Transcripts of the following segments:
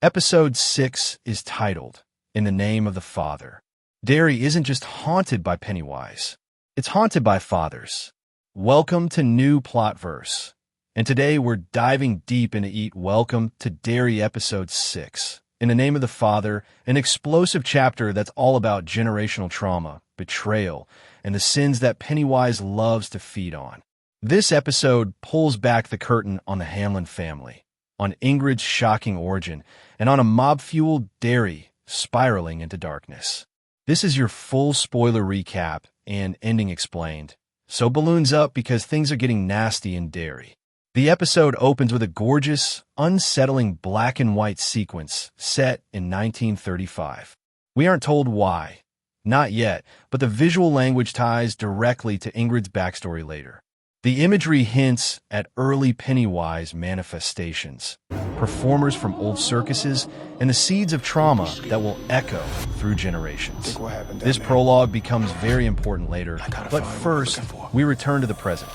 Episode 6 is titled, In the Name of the Father. Derry isn't just haunted by Pennywise. It's haunted by fathers. Welcome to New Plot Verse. And today we're diving deep into Welcome to Derry Episode 6. In the Name of the Father, an explosive chapter that's all about generational trauma, betrayal, and the sins that Pennywise loves to feed on. This episode pulls back the curtain on the Hanlon family, on Ingrid's shocking origin, and on a mob-fueled Derry spiraling into darkness. This is your full spoiler recap and ending explained. So balloons up because things are getting nasty in Derry. The episode opens with a gorgeous, unsettling black and white sequence set in 1935. We aren't told why. Not yet, but the visual language ties directly to Ingrid's backstory later. The imagery hints at early Pennywise manifestations, performers from old circuses, and the seeds of trauma that will echo through generations. This prologue becomes very important later, but first, we return to the present.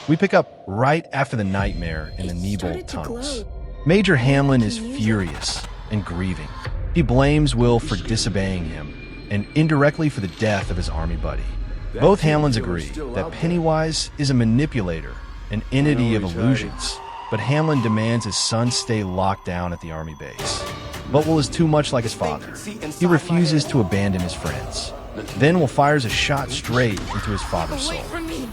We pick up right after the nightmare in the Neibolt tunnels. Major Hanlon is furious and grieving. He blames Will for disobeying him, and indirectly for the death of his army buddy. Both Hanlons agree that Pennywise is a manipulator, an entity of illusions, but Hanlon demands his son stay locked down at the army base. But Will is too much like his father. He refuses to abandon his friends. Then Will fires a shot straight into his father's soul.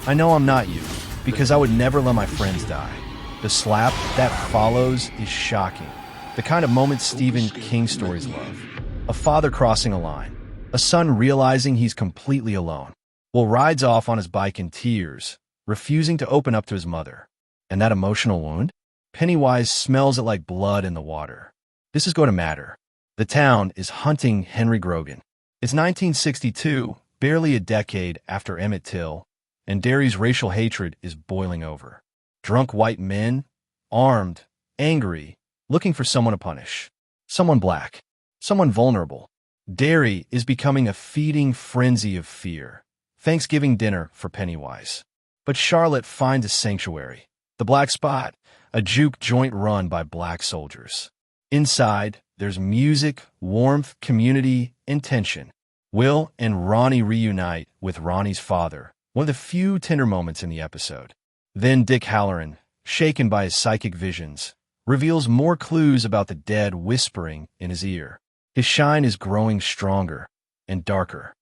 I know I'm not you, because I would never let my friends die. The slap that follows is shocking. The kind of moment Stephen King stories love. A father crossing a line. A son realizing he's completely alone. Will rides off on his bike in tears, refusing to open up to his mother. And that emotional wound? Pennywise smells it like blood in the water. This is going to matter. The town is hunting Henry Grogan. It's 1962, barely a decade after Emmett Till, and Derry's racial hatred is boiling over. Drunk white men, armed, angry, looking for someone to punish. Someone black. Someone vulnerable. Derry is becoming a feeding frenzy of fear. Thanksgiving dinner for Pennywise. But Charlotte finds a sanctuary. The Black Spot, a juke joint run by black soldiers. Inside, there's music, warmth, community, and tension. Will and Ronnie reunite with Ronnie's father, one of the few tender moments in the episode. Then Dick Halloran, shaken by his psychic visions, reveals more clues about the dead whispering in his ear. His shine is growing stronger and darker.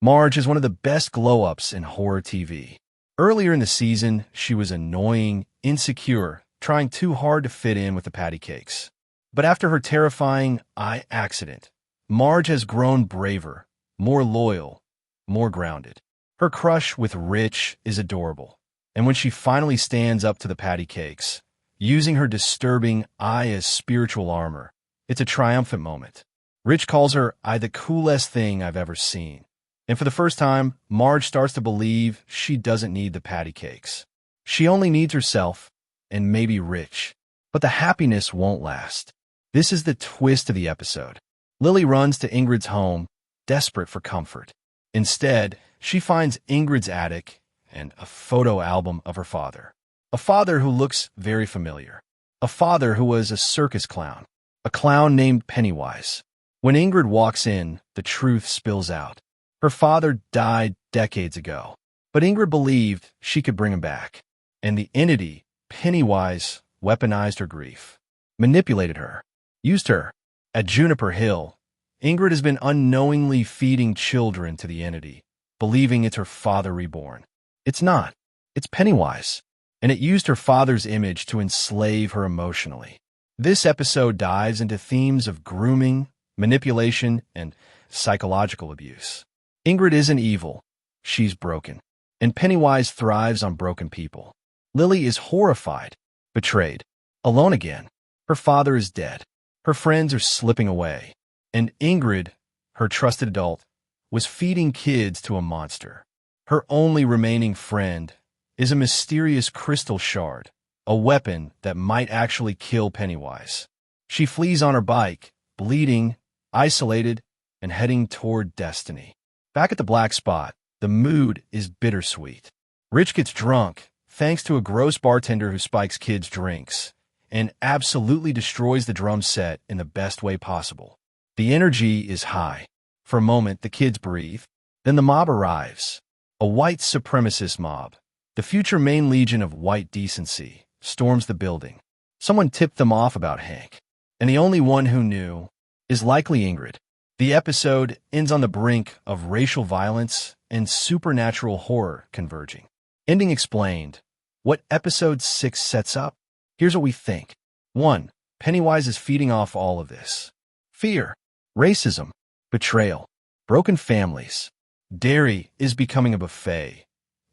Marge is one of the best glow-ups in horror TV. Earlier in the season, she was annoying, insecure, trying too hard to fit in with the patty cakes. But after her terrifying eye accident, Marge has grown braver, more loyal, more grounded. Her crush with Rich is adorable. And when she finally stands up to the patty cakes, using her disturbing eye as spiritual armor, it's a triumphant moment. Rich calls her the coolest thing I've ever seen. And for the first time, Marge starts to believe she doesn't need the patty cakes. She only needs herself, and maybe Rich. But the happiness won't last. This is the twist of the episode. Lily runs to Ingrid's home, desperate for comfort. Instead, she finds Ingrid's attic and a photo album of her father. A father who looks very familiar. A father who was a circus clown. A clown named Pennywise. When Ingrid walks in, the truth spills out. Her father died decades ago, but Ingrid believed she could bring him back. And the entity, Pennywise, weaponized her grief, manipulated her, used her. At Juniper Hill, Ingrid has been unknowingly feeding children to the entity, believing it's her father reborn. It's not. It's Pennywise, and it used her father's image to enslave her emotionally. This episode dives into themes of grooming, manipulation, and psychological abuse. Ingrid isn't evil. She's broken. And Pennywise thrives on broken people. Lily is horrified, betrayed, alone again. Her father is dead. Her friends are slipping away. And Ingrid, her trusted adult, was feeding kids to a monster. Her only remaining friend is a mysterious crystal shard, a weapon that might actually kill Pennywise. She flees on her bike, bleeding, isolated, and heading toward destiny. Back at the Black Spot, the mood is bittersweet. Rich gets drunk, thanks to a gross bartender who spikes kids' drinks, and absolutely destroys the drum set in the best way possible. The energy is high. For a moment, the kids breathe. Then the mob arrives. A white supremacist mob. The future Maine Legion of White Decency storms the building. Someone tipped them off about Hank, and the only one who knew is likely Ingrid. The episode ends on the brink of racial violence and supernatural horror converging. Ending explained. What episode 6 sets up? Here's what we think. 1. Pennywise is feeding off all of this. Fear, racism, betrayal, broken families. Derry is becoming a buffet,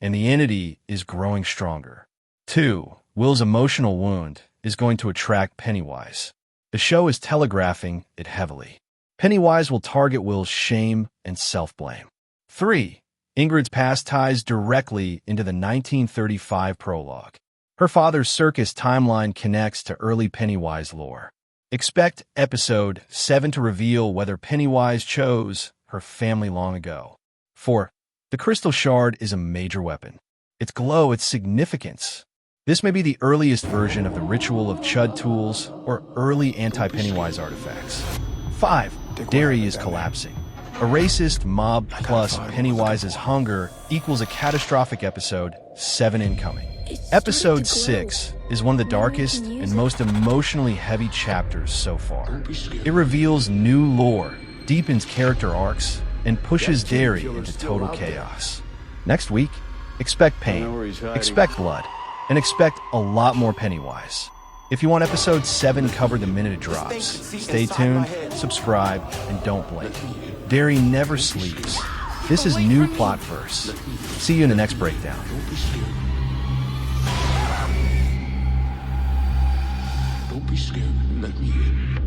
and the entity is growing stronger. 2. Will's emotional wound is going to attract Pennywise. The show is telegraphing it heavily. Pennywise will target Will's shame and self-blame. 3. Ingrid's past ties directly into the 1935 prologue. Her father's circus timeline connects to early Pennywise lore. Expect episode 7 to reveal whether Pennywise chose her family long ago. 4. The crystal shard is a major weapon. Its glow, its significance. This may be the earliest version of the ritual of Chud tools or early anti-Pennywise artifacts. 5. Derry is collapsing. A racist mob plus Pennywise's hunger equals a catastrophic episode 7 incoming. Episode 6 is one of the darkest and most emotionally heavy chapters so far. It reveals new lore, deepens character arcs, and pushes Derry into total chaos. Next week, expect pain, expect blood, and expect a lot more Pennywise. If you want episode 7 covered the minute it drops, stay tuned, subscribe, and don't blink. Derry never sleeps. This is New Plotverse. See you in the next breakdown. Don't be scared. Let me in.